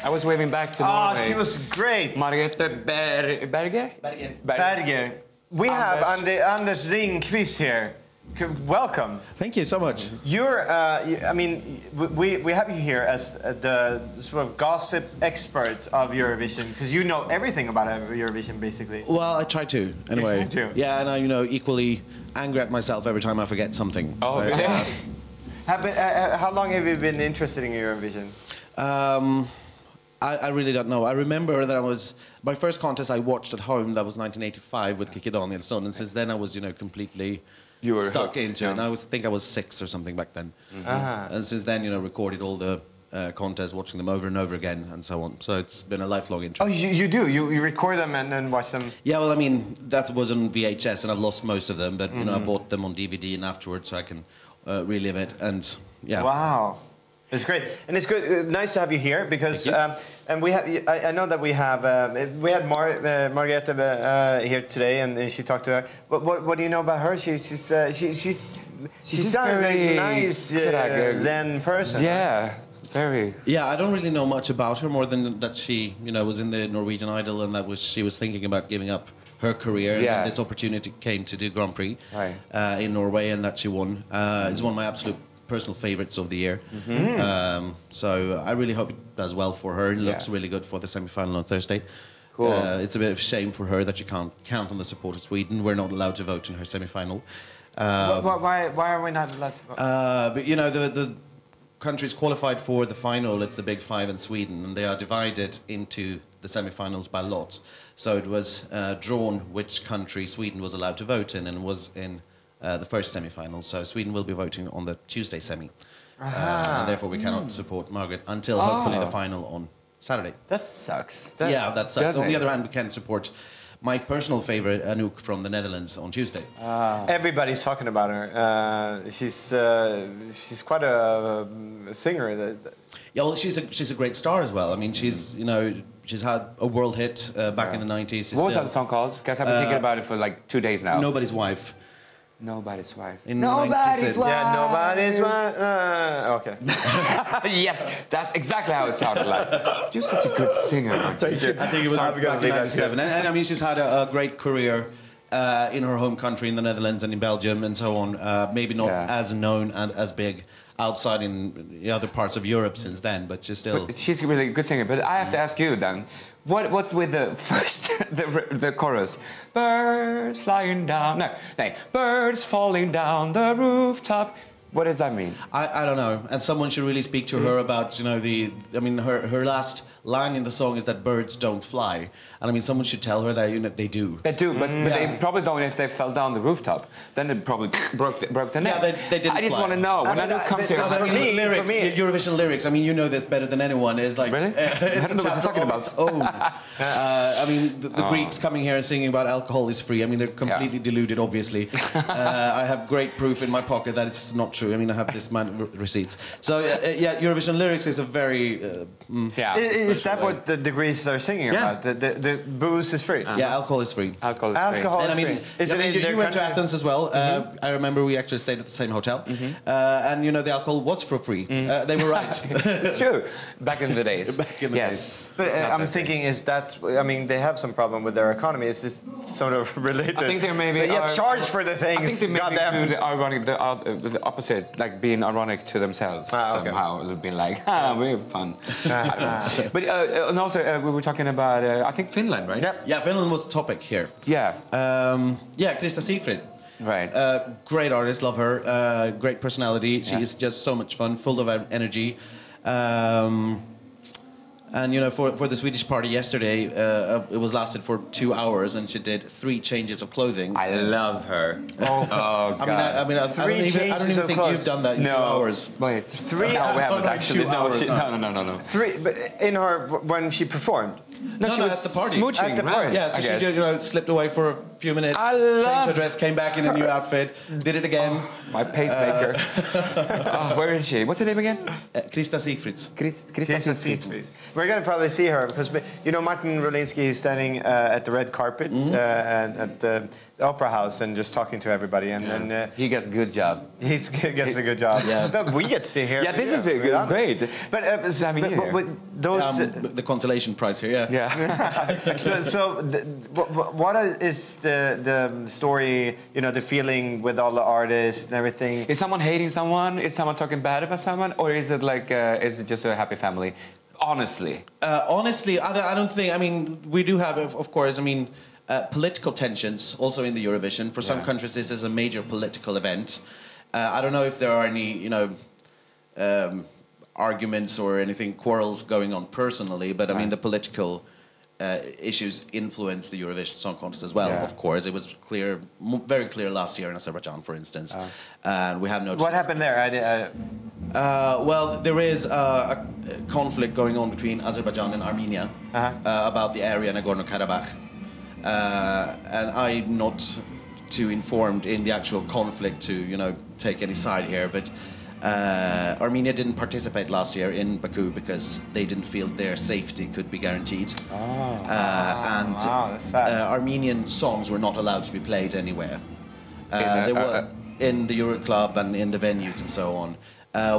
I was waving back to Norway. Oh, she was great. Margrethe Berger. We have Anders Ringqvist here. Welcome. Thank you so much. You're, I mean, we have you here as the sort of gossip expert of Eurovision, because you know everything about Eurovision, basically. Well, I try to, anyway. You try to. Yeah, and I, equally angry at myself every time I forget something. Oh, really? How long have you been interested in Eurovision? I really don't know. I remember that my first contest I watched at home, that was 1985 with Kikki Danielsson, and since then I was, completely stuck into it. And I think I was 6 or something back then. And since then, recorded all the contests, watching them over and over again, and so on. So it's been a lifelong interest. Oh, you do? You record them and then watch them? Yeah, well, I mean, that was on VHS, and I've lost most of them, but, I bought them on DVD and afterwards, so I can relive it, and yeah. Wow. It's great, and it's good. Nice to have you here because, and we have. I know that we had Margrethe here today, and she talked to her. What do you know about her? She's sounds like a nice Zen person. Yeah, very. Yeah, I don't really know much about her more than that she, was in the Norwegian Idol, and she was thinking about giving up her career, and then this opportunity came to do Grand Prix in Norway, and that she won. It's one of my absolute personal favorites of the year. So I really hope it does well for her. It looks really good for the semi-final on Thursday. Cool. It's a bit of a shame for her that she can't count on the support of Sweden. We're not allowed to vote in her semi-final. Why are we not allowed to vote? But the countries qualified for the final, it's the Big Five in Sweden, and they are divided into the semi-finals by lot. So it was drawn which country Sweden was allowed to vote in, and was in the first semi-final. So Sweden will be voting on the Tuesday semi. And therefore we cannot support Margaret until hopefully the final on Saturday. That sucks. That sucks. On the other hand, we can support my personal favorite, Anouk from the Netherlands, on Tuesday. Everybody's talking about her. She's quite a singer. Yeah, well, she's a great star as well. I mean, she's she's had a world hit back in the 90s. What was that song called? Because I've been thinking about it for like 2 days now. Nobody's Wife. Nobody's Wife. Nobody's Wife. Yeah, Nobody's Wife. Okay. Yes, that's exactly how it sounded like. You're such a good singer, aren't you? I think it was back in 97. And I mean, she's had a great career in her home country, in the Netherlands and in Belgium and so on. Maybe not as known and as big outside in the other parts of Europe since then, but she's still... But she's a really good singer. But I have to ask you then, what's with the first, the chorus? Birds flying down, no, birds falling down the rooftop. What does that mean? I don't know. And someone should really speak to her about, her last line in the song is that birds don't fly. And I mean, someone should tell her that, they do. They do, but they probably don't if they fell down the rooftop. Then it probably broke the neck. Yeah, they didn't I just want to know. When Anouk comes here... For me, Eurovision lyrics, I mean, you know this better than anyone, is like... Really? I don't know what you're talking about. I mean, the Greeks coming here and singing about alcohol is free. I mean, they're completely deluded, obviously. I have great proof in my pocket that it's not true. I mean, I have this receipts. So, Eurovision lyrics is a very... Is that what the Greeks are singing about? The booze is free? Yeah, alcohol is free. Alcohol is free. And you went to Athens as well. I remember we actually stayed at the same hotel. And, the alcohol was for free. They were right. It's true. Back in the days. Back in the days. But I'm thinking, is that... I mean, they have some problem with their economy. Is this sort of related? I think they maybe... So charge for the things. I think they maybe do the ironic, the opposite, like being ironic to themselves somehow. It would be like, we have fun. I don't know. But and also, we were talking about, I think Finland, right? Yeah, Finland was the topic here. Yeah. Krista Sigfrid. Right. Great artist, love her. Great personality. She is just so much fun, full of energy. And for the Swedish party yesterday, it was lasted for 2 hours, and she did 3 changes of clothing. I love her. Oh God! I don't even think you've done that in 2 hours. Wait, 3 hours? No, we haven't actually. No. 3, but in her when she performed. No, she was at the party. Smooching, at the party. Yeah, so she slipped away for a few minutes, changed her dress, came back in a new outfit, did it again. My pacemaker. Where is she? What's her name again? Krista Sigfrid. Krista Sigfrid. We're going to probably see her because Martin Rolinski is standing at the red carpet and opera house and just talking to everybody, and then he gets a good job. He gets a good job. Yeah. But we get to see here. Yeah, this is great. But, but those the consolation prize here, yeah. Yeah. What is the story? You know, the feeling with all the artists and everything. Is someone hating someone? Is someone talking bad about someone? Or is it like, is it just a happy family? Honestly. Honestly, I don't think, I mean, we do have, of course, I mean, political tensions also in the Eurovision. For some countries, this is a major political event. I don't know if there are any, you know, arguments or anything, quarrels going on personally, but I mean, the political issues influence the Eurovision Song Contest as well, of course. It was clear, very clear last year in Azerbaijan, for instance. And we have noticed... What happened there? Well, there is a conflict going on between Azerbaijan and Armenia about the area Nagorno-Karabakh. And I'm not too informed in the actual conflict to, you know, take any side here, but Armenia didn't participate last year in Baku because they didn't feel their safety could be guaranteed. Armenian songs were not allowed to be played anywhere. They were in the Euro Club and in the venues and so on.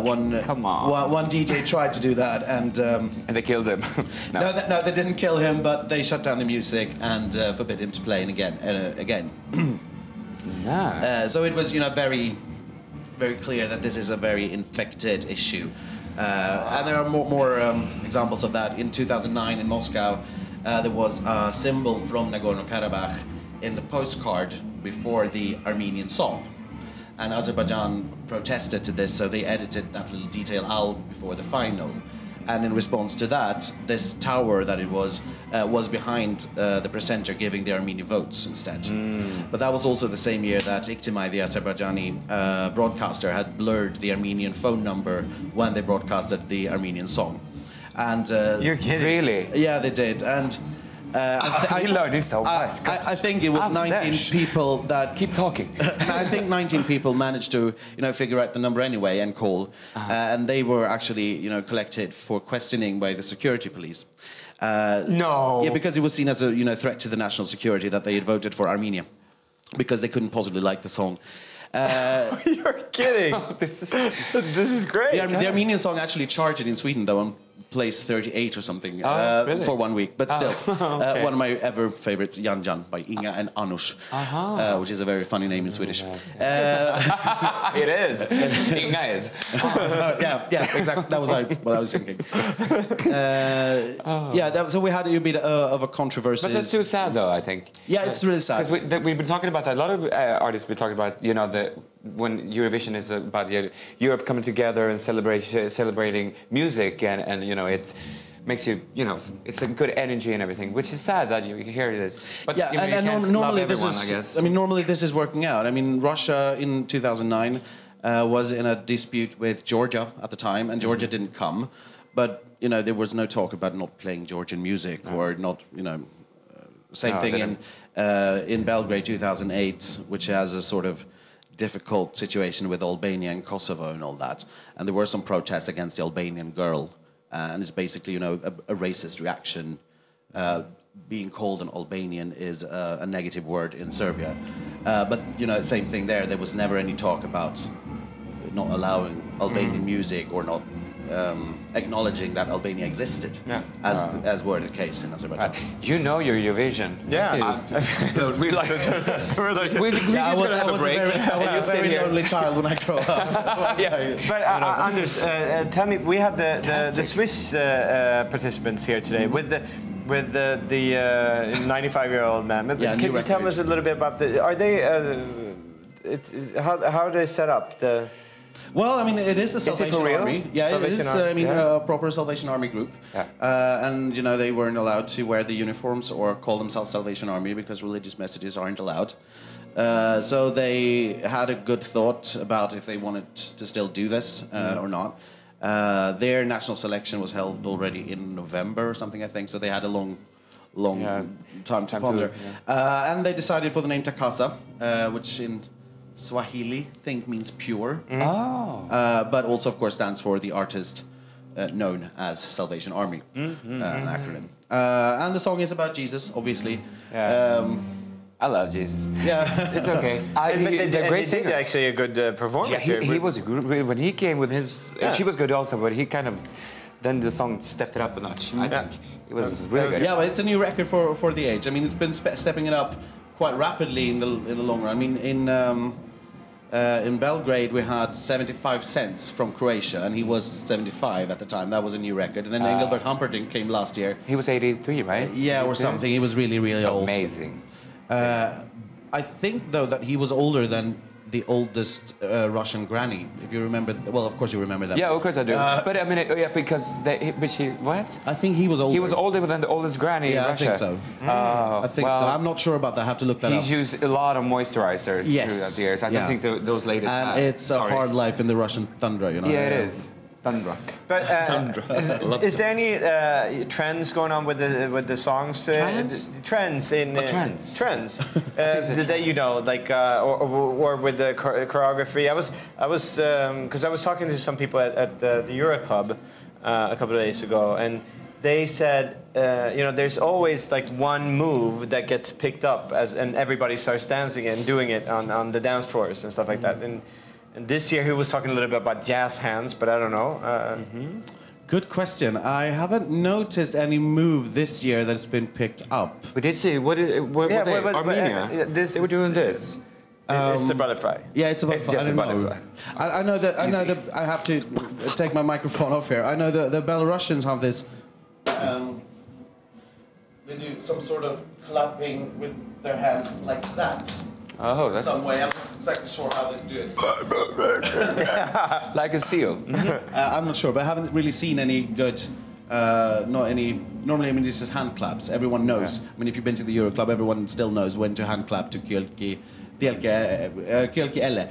One DJ tried to do that, and they killed him. No, they didn't kill him, but they shut down the music and forbid him to play again. So it was, you know, very, very clear that this is a very infected issue, and there are more examples of that. In 2009 in Moscow, there was a symbol from Nagorno-Karabakh in the postcard before the Armenian song. And Azerbaijan protested to this, so they edited that little detail out before the final. And in response to that, this tower that it was behind the presenter giving the Armenian votes instead. But that was also the same year that Iktimai, the Azerbaijani broadcaster, had blurred the Armenian phone number when they broadcasted the Armenian song. And you're kidding? Really? Yeah, they did. And I learned this so much. I think it was 19 people that... Keep talking. I think 19 people managed to, you know, figure out the number anyway and call. And they were actually, you know, collected for questioning by the security police. No. Yeah, because it was seen as a, you know, threat to the national security that they had voted for Armenia. Because they couldn't possibly like the song. You're kidding. This is great. The Armenian song actually charted in Sweden, though, on place 38 or something really? for 1 week. But still, okay. one of my ever favorites, Jan Jan by Inga and Anush, which is a very funny name in Swedish. It is. Inga is. Yeah, exactly. That was what I was thinking. So we had a bit of a controversy. But that's too sad, though, I think. Yeah, it's really sad. Because we've been talking about that. A lot of artists have been talking about, you know, when Eurovision is about Europe coming together and celebrating music, and you know, it's makes you, you know, it's a good energy and everything, which is sad that you hear this. But yeah, you know, and normally this is, I guess. I mean, normally this is working out. I mean, Russia in 2009 was in a dispute with Georgia at the time, and Georgia didn't come, but you know, there was no talk about not playing Georgian music or not, you know. Same thing in Belgrade 2008, which has a sort of difficult situation with Albania and Kosovo and all that, and there were some protests against the Albanian girl, and it's basically, you know, a racist reaction. Being called an Albanian is a negative word in Serbia, but you know, same thing there. There was never any talk about not allowing Albanian music or not acknowledging that Albania existed, as were the case in Azerbaijan. You know your Eurovision. Yeah. We like. I was a very lonely child when I grew up. But Anders, tell me, we had the Swiss participants here today with the 95-year-old man. Can you tell us a little bit about are they? How are they set up? Well, I mean, it is the Salvation Army. Yeah, Salvation it is. Army. I mean, a proper Salvation Army group. Yeah. And you know, they weren't allowed to wear the uniforms or call themselves Salvation Army because religious messages aren't allowed. So they had a good thought about if they wanted to still do this or not. Their national selection was held already in November or something, I think. So they had a long time to ponder. And they decided for the name Takasa, which in Swahili, think means pure. But also, of course, stands for the artist known as Salvation Army, an acronym. And the song is about Jesus, obviously. I love Jesus. Yeah. It's okay. They're great did singers. actually a good performance. Yeah, here. he was good when he came with his. Yeah. She was good also, but he kind of then the song stepped it up a notch. I think it was really good. Yeah, but it's a new record for the age. I mean, it's been stepping it up quite rapidly in the long run. I mean, in Belgrade we had 75 cents from Croatia, and he was 75 at the time. That was a new record. And then Engelbert Humperdinck came last year. He was 83, right? Yeah, or something. He was really, really old. Amazing. I think though that he was older than the oldest Russian granny. If you remember, well, of course you remember that. Yeah, of course I do. but I mean, because what? I think he was older. He was older than the oldest granny in Russia. I think so. I think so. I'm not sure about that. I have to look that up. He's used a lot of moisturizers throughout the years. I don't think those ladies. And it's a hard life in the Russian tundra, you know. Yeah, it is. Tundra. But is there any trends going on with the songs? Trends in trends. That you know, like or with the choreography. I was because I was talking to some people at the Euro Club a couple of days ago, and they said you know there's always like one move that gets picked up and everybody starts dancing and doing it on the dance floors and stuff like that. And this year he was talking a little bit about jazz hands, but I don't know. Good question. I haven't noticed any move this year that's been picked up. We did see Armenia. They were doing this. It's the butterfly. Yeah, it's about. It's just a butterfly. I know that. I know that. I have to take my microphone off here. I know that the Belarusians have this. They do some sort of clapping with their hands like that. Oh, that's some way. I'm not exactly sure how they do it. like a seal. I'm not sure, but I haven't really seen any good. Not any. Normally, I mean, this is hand claps. Everyone knows. Yeah. I mean, if you've been to the Euro Club, everyone still knows when to hand clap to Kielki Elle,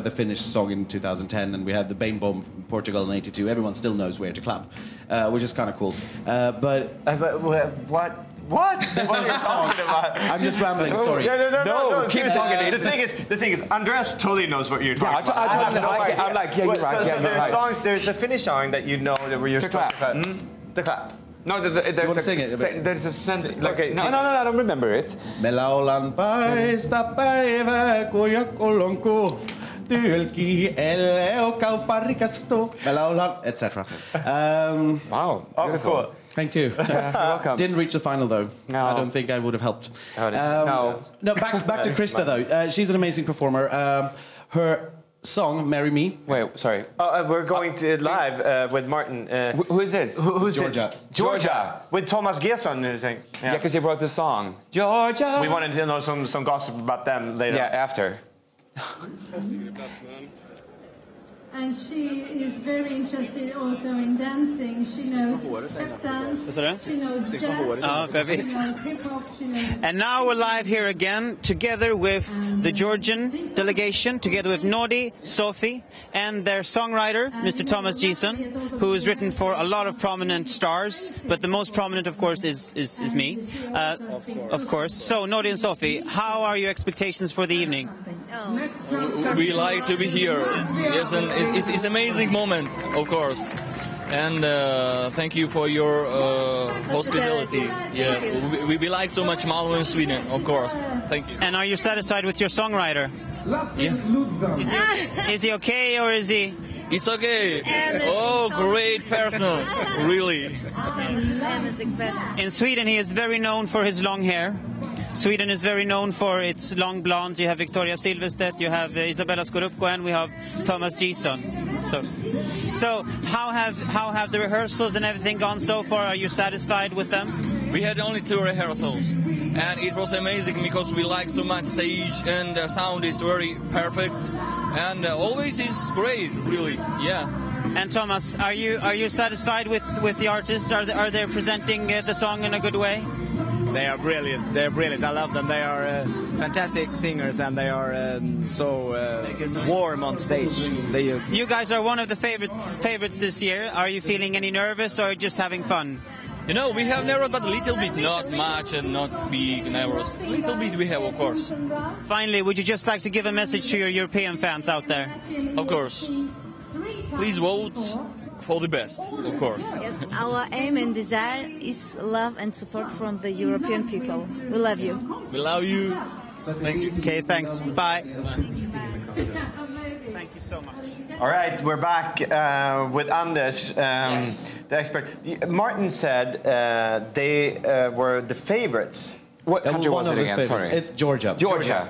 the Finnish song in 2010, and we had the Bane Bomb from Portugal in '82. Everyone still knows where to clap, which is kind of cool. But what? What are you talking about? I'm just rambling. Sorry. No. Keep talking. The thing is, Andreas totally knows what you're talking about. I'm like, yeah, you're right. So there's songs. There's a Finnish song that you know that where you're supposed to clap. The clap. No, there's a sing there's a sentence. Okay. No, I don't remember it. Melaulan paista päivä, kun joku lonku. Tylki eleo kauparikasto. Melaulan, etc. Wow. Beautiful. Cool. Thank you. You're welcome. Didn't reach the final though. No. I don't think I would have helped. No. Back to Krista though. She's an amazing performer. Her song "Marry Me." Wait, sorry. We're going to live with Martin. Who is this? Who's Georgia? Georgia. With Thomas Gesson, you're saying? Yeah, because he wrote the song. Georgia. We wanted to know some gossip about them later. Yeah, after. And she is very interested also in dancing. She knows step dance, she knows jazz, she knows hip hop, she knows... And now we're live here again, together with the Georgian delegation, together with Nodi, Sophie, and their songwriter, Mr. Thomas Gesson, who has written for a lot of prominent stars, but the most prominent, of course, is me. Of course. So, Nodi and Sophie, how are your expectations for the evening? We like to be here. Yes, and it's an amazing moment, of course. And thank you for your hospitality. Yeah, we like so much Malmo in Sweden, of course. Thank you. And are you satisfied with your songwriter? Yeah. Is he okay or is he? It's okay. Oh, great person, really. In Sweden, he is very known for his long hair. Sweden is very known for its long blonde. You have Victoria Silvstedt, you have Isabella Scorupco, and we have Thomas Gesson. So how have the rehearsals and everything gone so far? Are you satisfied with them? We had only 2 rehearsals, and it was amazing because we like so much stage, and the sound is very perfect, and always is great, really. Yeah. And Thomas, are you satisfied with the artists? Are they presenting the song in a good way? They are brilliant. They are brilliant. I love them. They are fantastic singers, and they are so warm on stage. You guys are one of the favorites this year. Are you feeling any nervous or just having fun? You know, we have nervous, but a little bit, not much, and not big nervous. A little bit we have, of course. Finally, would you just like to give a message to your European fans out there? Of course. Please vote for the best, of course. Yes, our aim and desire is love and support from the European people. We love you. We love you. Thank you. Okay, thanks. Bye. Thank you so much. All right, we're back with Anders, the expert. Martin said they were the favorites. What country was it again? Sorry. It's Georgia. Georgia.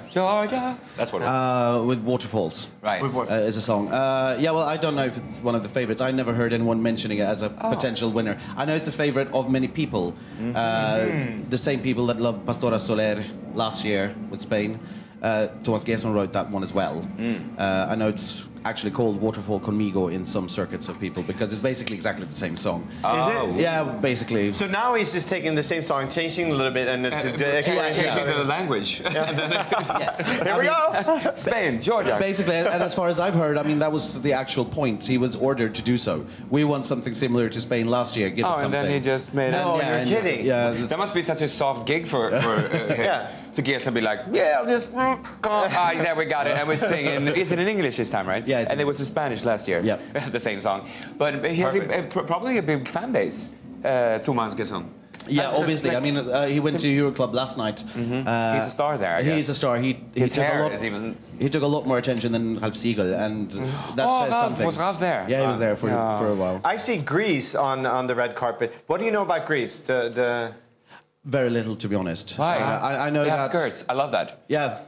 That's what it is. With Waterfalls. Right. It's a song. Yeah, well, I don't know if it's one of the favorites. I never heard anyone mentioning it as a potential winner. I know it's a favorite of many people. The same people that loved Pastora Soler last year with Spain. Thomas Gesson wrote that one as well. I know it's actually called Waterfall Conmigo in some circuits of people because it's basically exactly the same song. Is it? Yeah, basically. So now he's just taking the same song, changing a little bit, and it's Changing the language. Here we go. Spain, Georgia. Basically, and as far as I've heard, I mean, that was the actual point. He was ordered to do so. We won something similar to Spain last year. Give us and something. then he just made No, it. you're kidding. Yeah, That must be such a soft gig for Yeah. to get and be like, yeah, I'll just there we got it. And we're singing. Is it in English this time, right? Yeah, and it was in Spanish last year. Yeah, the same song. But he has probably a big fan base. Thomas Gesson. Yeah, obviously. I mean, he went to Euroclub last night. He's a star there. I guess. He's a star. He His took hair a lot. is even. He took a lot more attention than Ralf Siegel, and that says something. Was Ralf there? Yeah, he was there for a while. I see Greece on the red carpet. What do you know about Greece? Very little, to be honest. Why? I know they that. have skirts. I love that. Yeah.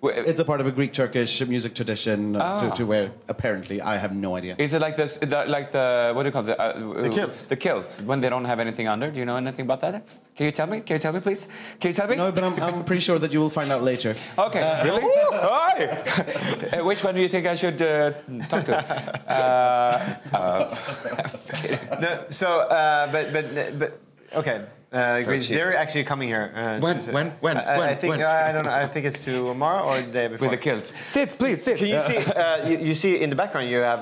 It's a part of a Greek-Turkish music tradition to wear. Apparently, I have no idea. Is it like this? Like the what do you call it? The kilts. The kilts when they don't have anything under. Do you know anything about that? Can you tell me? Can you tell me, please? Can you tell me? No, but I'm pretty sure that you will find out later. Okay. Really? Which one do you think I should talk to? Just kidding. No, so, but okay. Greece, they're actually coming here. When? I think I don't know. I think it's tomorrow or the day before. With the kilts. Sit, please, sit. Can you see? You see in the background you have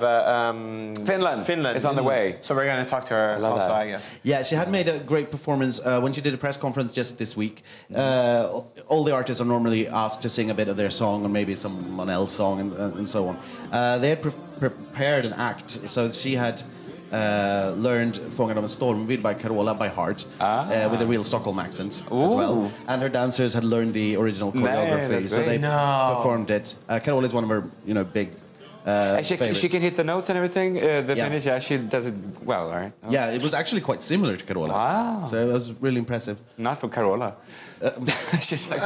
Finland. Finland is on the way. So we're going to talk to her also, I guess. Yeah, she had made a great performance when she did a press conference just this week. All the artists are normally asked to sing a bit of their song or maybe someone else's song and so on. They had prepared an act, so she had learned Fångad av en stormvind by Carola by heart with a real Stockholm accent as well. And her dancers had learned the original choreography, so they performed it. Carola is one of her, big favorites. She can hit the notes and everything. Finnish, yeah, she does it well, right? Oh. Yeah, it was actually quite similar to Carola. Wow. So it was really impressive. Not for Carola. She's like,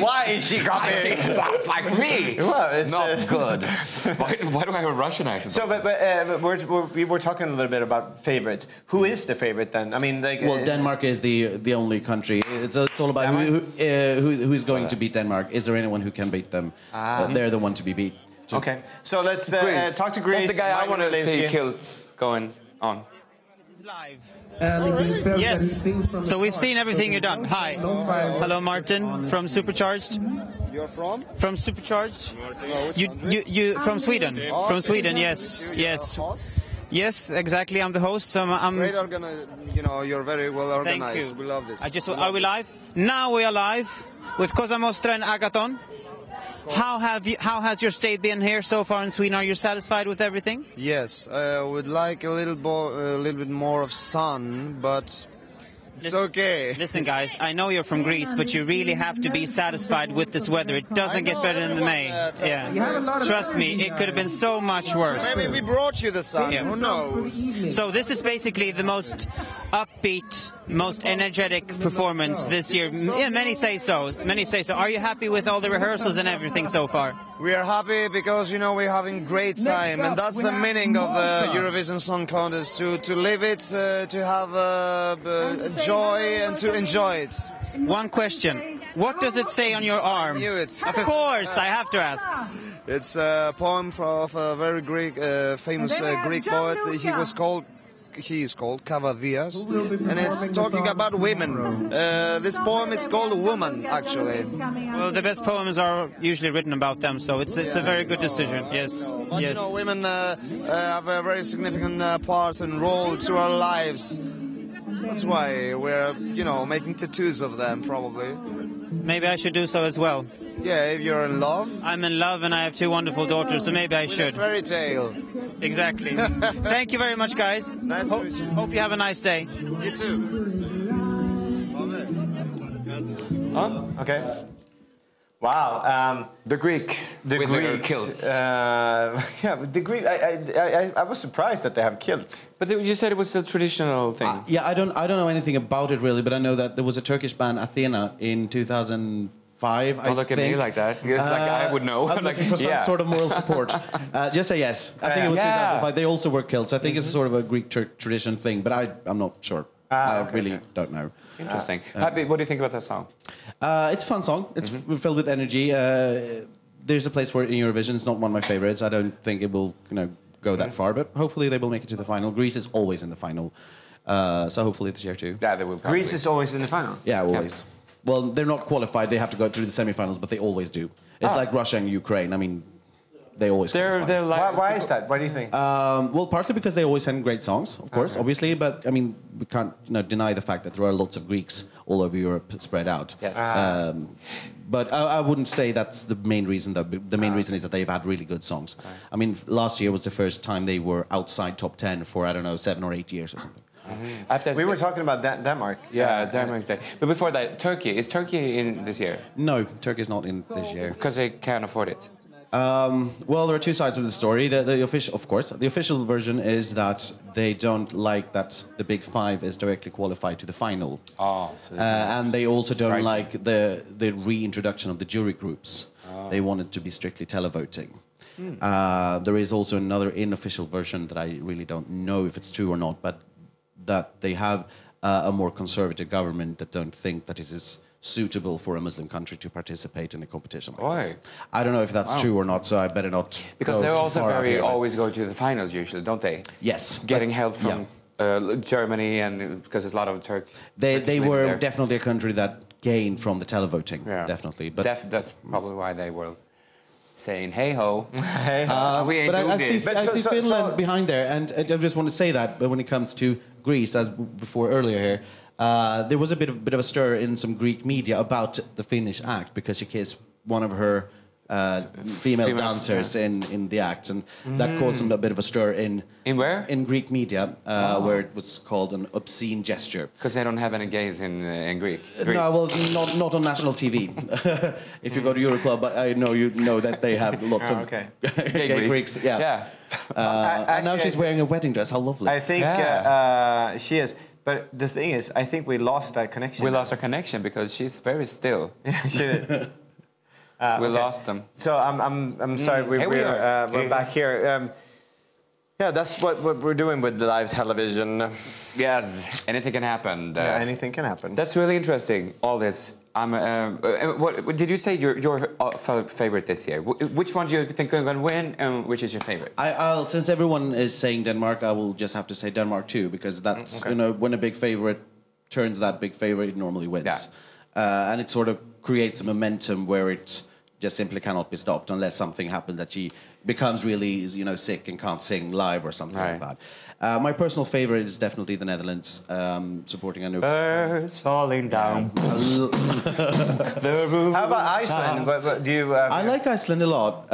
why is she copying? She sounds like me. Well, it's not good. Why do I have a Russian accent? So, we were talking a little bit about favorites. Who is the favorite then? I mean, like, well, Denmark is the only country. It's all about who is going to beat Denmark. Is there anyone who can beat them? They're the one to be beat. Okay, so let's talk to Greece. That's the guy I want to see kilts going on. Live. Yes. So we've seen everything you've done. Hi. Hello, Martin from Supercharged. You're from? From Supercharged. You from Sweden? From Sweden, yes, yes. Yes, exactly. I'm the host. So I'm great you're very well organized. Thank you. We love this. Are we live? Now we are live with Koza Mostra and Agaton. How has your stay been here so far in Sweden? Are you satisfied with everything? Yes, I would like a little bit more of sun, but it's okay. Listen, guys, I know you're from Greece, but you really have to be satisfied with this weather. It doesn't get better than May. Yeah, trust me, it could have been so much worse. Maybe we brought you the sun. Yeah. Who knows? So this is basically the most upbeat, most energetic performance this year. Yeah, many say so. Many say so. Are you happy with all the rehearsals and everything so far? We are happy because we're having great time, and that's the meaning of the Eurovision Song Contest: to live it, to have joy, and to enjoy it. One question: what does it say on your arm? I knew it. Of course, I have to ask. It's a poem of a very famous Greek poet. He is called Kavadias, and it's talking about women. This poem is called Woman, actually. Well, the best poems are usually written about them, so it's a very good decision. Yes. But yes. Women have a very significant part and role to our lives. That's why we're, making tattoos of them, probably. Maybe I should do so as well. Yeah, if you're in love. I'm in love and I have 2 wonderful daughters, so maybe I should. Fairy tale. Exactly. Thank you very much, guys. Nice to meet you. Hope you have a nice day. You too. Love it. Okay. Wow. The Greeks. The with their Greeks. kilts. Yeah, but the Greek. I was surprised that they have kilts. But you said it was a traditional thing. Yeah, I don't know anything about it really, but I know that there was a Turkish band, Athena, in 2005. Don't look at me like that. It's like I would know. I'm looking for some sort of moral support. Just say yes. I think it was 2005. They also were kilts. I think it's sort of a Greek tradition thing, but I'm not sure. I really don't know. Interesting. What do you think about that song? It's a fun song. It's filled with energy. There's a place for it in Eurovision. It's not one of my favorites. I don't think it will, go that far, but hopefully they will make it to the final. Greece is always in the final, so hopefully this year too. Yeah, they will. Greece is always in the final. Yeah, always. Yeah. Well, they're not qualified. They have to go through the semifinals, but they always do. It's like Russia and Ukraine. I mean, they always. They're like. Why is that? What do you think? Well, partly because they always send great songs, of course, obviously. But I mean, we can't deny the fact that there are lots of Greeks all over Europe spread out. Yes. But I wouldn't say that's the main reason. Though the main reason is that they've had really good songs. I mean, last year was the first time they were outside top 10 for 7 or 8 years or something. We were talking about Denmark. Yeah, Denmark. But before that, Turkey. Is Turkey in this year? No, Turkey is not in this year. Because they can't afford it. Well, there are two sides of the story. The official, of course, the official version is that they don't like that the Big Five is directly qualified to the final. And they also don't like the reintroduction of the jury groups. They want it to be strictly televoting. There is also another unofficial version that I really don't know if it's true or not, but that they have a more conservative government that don't think that it is suitable for a Muslim country to participate in a competition like this. I don't know if that's true or not, so I better not. Because they also always go to the finals usually, don't they? Yes. Getting help from Germany, and because there's a lot of Turks. They were definitely a country that gained from the televoting, definitely. But that's probably why they were saying, hey ho. We ain't but doing I see Finland behind there, and I just want to say that. But when it comes to Greece, as before earlier here, there was a bit of a stir in some Greek media about the Finnish act because she kissed one of her female dancers in the act, and that caused a bit of a stir in where? In Greek media, where it was called an obscene gesture. Because they don't have any gays in Greece. No, well, not on national TV. If you go to Euroclub, I know you know that they have lots of gay Greeks. Yeah. And now she's wearing a wedding dress. How lovely! I think she is. But the thing is, I think we lost that connection. We lost our connection because she's very still. She did. We lost them. So I'm sorry. We're back here. Yeah, that's what we're doing with the live television. Yes, anything can happen. Anything can happen. That's really interesting. All this. What did you say your favorite this year? Which one do you think are going to win, and which is your favorite? I'll since everyone is saying Denmark, I will just have to say Denmark too, because that's when a big favorite turns that big favorite, it normally wins, and it sort of creates a momentum where it just simply cannot be stopped unless something happens that she becomes really sick and can't sing live or something like that. My personal favorite is definitely the Netherlands, supporting a new birds falling down. How about Iceland? Do you? I like Iceland a lot.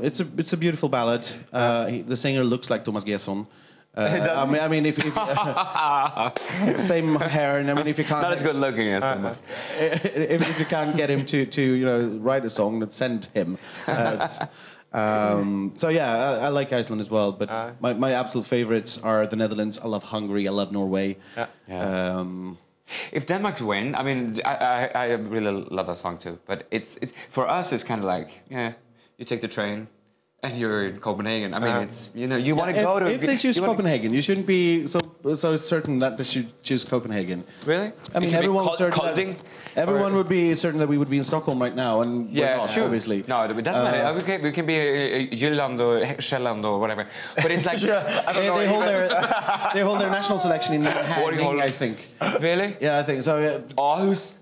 It's a beautiful ballad. The singer looks like Thomas Gesson. I mean, if same hair, and I mean, if you can't not as good looking as Thomas. If you can't get him to write a song, then send him. So yeah, I like Iceland as well, but my absolute favorites are the Netherlands. I love Hungary. I love Norway. If Denmark win, I mean, I really love that song too. But it's for us, it's kind of like you take the train. And you're in Copenhagen. I mean, it's you want to go to. If they choose Copenhagen, you shouldn't be so certain that they should choose Copenhagen. Really? I mean, everyone would be certain that we would be in Stockholm right now, and we're not, sure. Obviously. No, it doesn't matter. We can be Jylland or Sjælland or whatever. But it's like they hold their national selection in Manhattan, I think. Really? Yeah, I think so. Aarhus.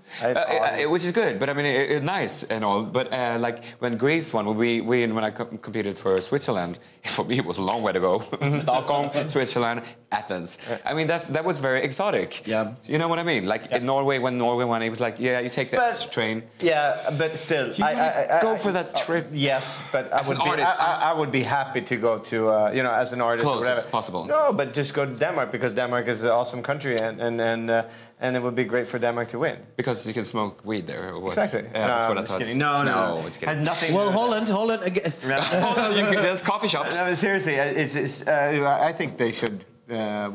Which is good, but I mean, it's nice and all. But like when Greece won, when I competed for Switzerland, for me it was a long way to go. Stockholm, Switzerland, Athens. I mean, that was very exotic. Yeah. You know what I mean? Like in Norway, when Norway won, it was like, yeah, you take that train. Yeah, but still, I go for that trip. Yes, but I would be happy to go to as an artist. Close or whatever. as possible. No, but just go to Denmark because Denmark is an awesome country and it would be great for Denmark to win. Because because you can smoke weed there. Or what? Exactly. Yeah, that's what I I'm just thought. kidding. No, it's kidding. Has nothing. Well, Holland again. There's coffee shops. No, seriously, I think they should win.